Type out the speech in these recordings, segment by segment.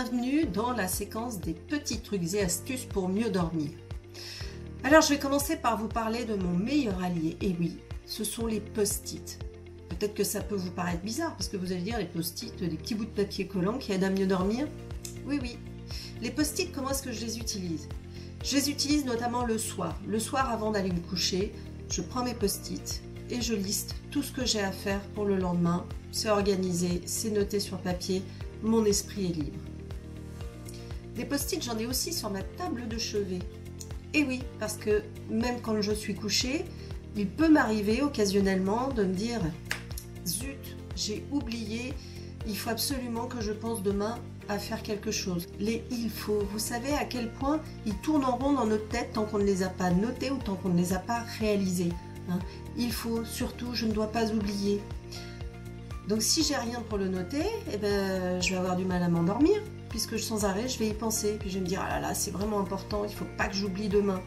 bienvenue dans la séquence des petits trucs et astuces pour mieux dormir. Alors je vais commencer par vous parler de mon meilleur allié, et oui, ce sont les post-it. Peut-être que ça peut vous paraître bizarre, parce que vous allez dire les post-it, des petits bouts de papier collant qui aident à mieux dormir. Oui, oui. Les post-it, comment est-ce que je les utilise? Je les utilise notamment le soir. Le soir avant d'aller me coucher, je prends mes post-it et je liste tout ce que j'ai à faire pour le lendemain. C'est organisé, c'est noté sur papier, mon esprit est libre. Des post-it, j'en ai aussi sur ma table de chevet. Et oui, parce que même quand je suis couchée, il peut m'arriver occasionnellement de me dire « Zut, j'ai oublié, il faut absolument que je pense demain à faire quelque chose. » Les « il faut », vous savez à quel point ils tournent en rond dans notre tête tant qu'on ne les a pas notés ou tant qu'on ne les a pas réalisés. Hein. Il faut, surtout, je ne dois pas oublier. Donc si j'ai rien pour le noter, eh ben, je vais avoir du mal à m'endormir, puisque sans arrêt je vais y penser, puis je vais me dire « Ah là là, c'est vraiment important, il ne faut pas que j'oublie demain ».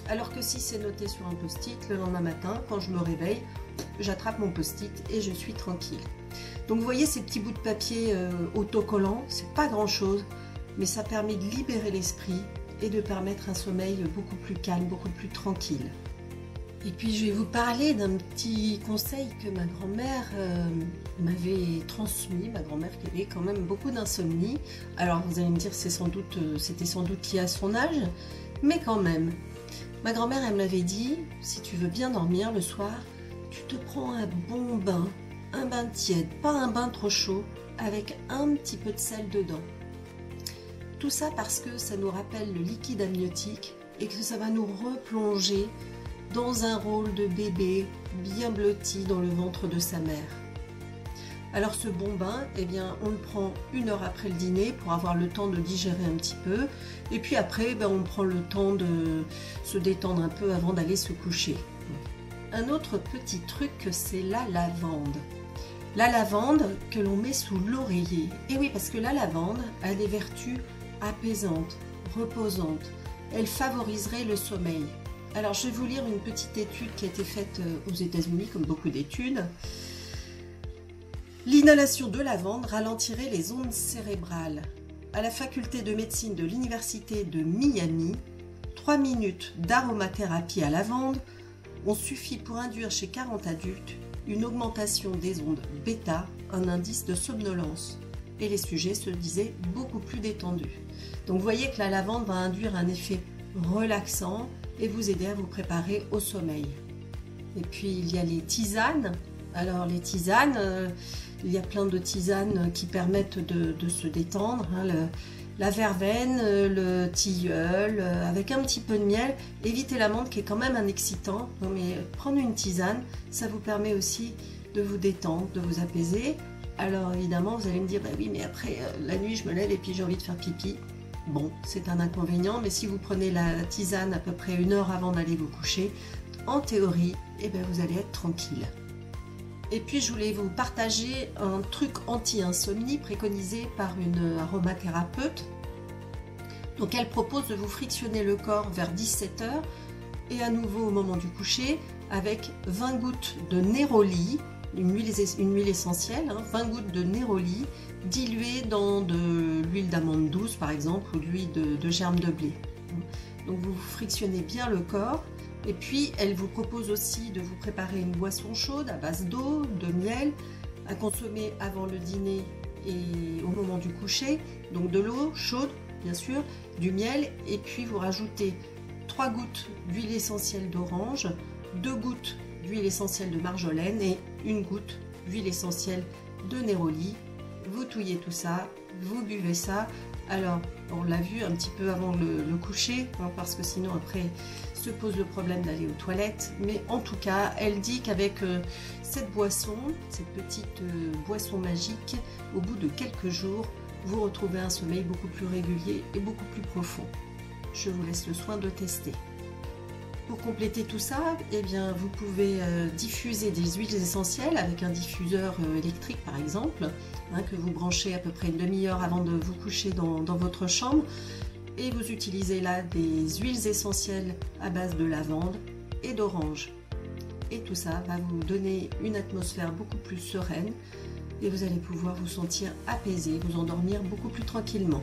Alors que si c'est noté sur un post-it, le lendemain matin, quand je me réveille, j'attrape mon post-it et je suis tranquille. Donc vous voyez ces petits bouts de papier autocollants, c'est pas grand chose, mais ça permet de libérer l'esprit et de permettre un sommeil beaucoup plus calme, beaucoup plus tranquille. Et puis je vais vous parler d'un petit conseil que ma grand-mère m'avait transmis, ma grand-mère qui avait quand même beaucoup d'insomnie. Alors vous allez me dire c'était sans doute lié à son âge, mais quand même. Ma grand-mère elle m'avait dit, si tu veux bien dormir le soir, tu te prends un bon bain, un bain tiède, pas un bain trop chaud, avec un petit peu de sel dedans. Tout ça parce que ça nous rappelle le liquide amniotique et que ça va nous replonger dans un rôle de bébé bien blotti dans le ventre de sa mère. Alors ce bon bain, eh bien, on le prend 1 heure après le dîner pour avoir le temps de digérer un petit peu. Et puis après, on prend le temps de se détendre un peu avant d'aller se coucher. Un autre petit truc, c'est la lavande. La lavande que l'on met sous l'oreiller. Et oui, parce que la lavande a des vertus apaisantes, reposantes. Elle favoriserait le sommeil. Alors, je vais vous lire une petite étude qui a été faite aux États-Unis, comme beaucoup d'études. L'inhalation de lavande ralentirait les ondes cérébrales. À la faculté de médecine de l'université de Miami, 3 minutes d'aromathérapie à lavande ont suffi pour induire chez 40 adultes une augmentation des ondes bêta, un indice de somnolence. Et les sujets se disaient beaucoup plus détendus. Donc, vous voyez que la lavande va induire un effet relaxant et vous aider à vous préparer au sommeil. Et puis il y a les tisanes. Alors les tisanes, il y a plein de tisanes qui permettent de se détendre. Hein, la verveine, le tilleul, avec un petit peu de miel. Évitez la menthe qui est quand même un excitant. Non, mais prendre une tisane, ça vous permet aussi de vous détendre, de vous apaiser. Alors évidemment, vous allez me dire, bah oui, mais après la nuit, je me lève et puis j'ai envie de faire pipi. Bon, c'est un inconvénient, mais si vous prenez la tisane à peu près 1 heure avant d'aller vous coucher, en théorie, eh bien, vous allez être tranquille. Et puis, je voulais vous partager un truc anti-insomnie préconisé par une aromathérapeute. Donc, elle propose de vous frictionner le corps vers 17 h et à nouveau au moment du coucher avec 20 gouttes de néroli, une huile essentielle, hein, 20 gouttes de néroli diluées dans de l'huile d'amande douce par exemple ou de l'huile de germe de blé. Donc vous frictionnez bien le corps et puis elle vous propose aussi de vous préparer une boisson chaude à base d'eau, de miel à consommer avant le dîner et au moment du coucher. Donc de l'eau chaude bien sûr, du miel et puis vous rajoutez 3 gouttes d'huile essentielle d'orange, 2 gouttes d'huile essentielle de marjolaine et 1 goutte d'huile essentielle de néroli. Vous touillez tout ça, vous buvez ça. Alors, on l'a vu un petit peu avant le coucher, hein, parce que sinon après se pose le problème d'aller aux toilettes. Mais en tout cas, elle dit qu'avec cette boisson, cette petite boisson magique, au bout de quelques jours, vous retrouvez un sommeil beaucoup plus régulier et beaucoup plus profond. Je vous laisse le soin de tester. Pour compléter tout ça, eh bien, vous pouvez diffuser des huiles essentielles avec un diffuseur électrique par exemple, hein, que vous branchez à peu près une demi-heure avant de vous coucher dans votre chambre. Et vous utilisez là des huiles essentielles à base de lavande et d'orange. Et tout ça va vous donner une atmosphère beaucoup plus sereine, et vous allez pouvoir vous sentir apaisé, vous endormir beaucoup plus tranquillement.